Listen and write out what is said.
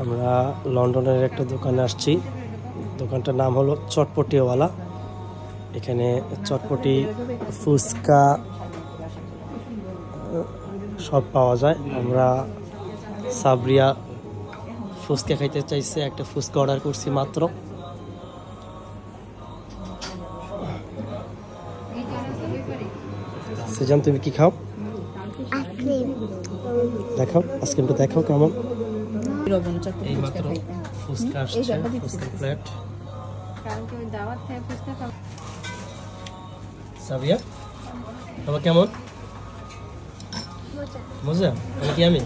আমরা লন্ডনের একটা দোকানে আসছি। দোকানটার নাম হলো চটপটিওয়ালা। এখানে চটপটি, ফুচকা সব পাওয়া যায়। আমরা সাবরিয়া ফুচকা খাইতে চাইছে, একটা ফুচকা অর্ডার করছি মাত্র। সেজান, তুমি কি খাও? দেখাও আইসক্রিমটা, দেখাও কেমন। এই মাত্র ফুচকা আসছে, ফুচকা প্লেট। সাবিয়া, তোমার কেমন? মজা? কি আমি